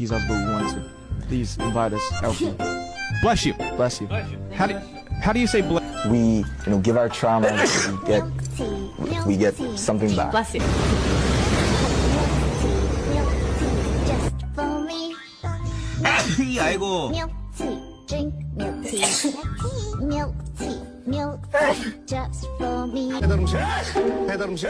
keys us, but we want to. Please invite us. LP. Bless you. Bless you. How do you say bless? We, give our trauma, we get something back. Bless you. 아이고. Milk tea, drink milk tea. Milk tea, milk tea, just for me. 배달 음식.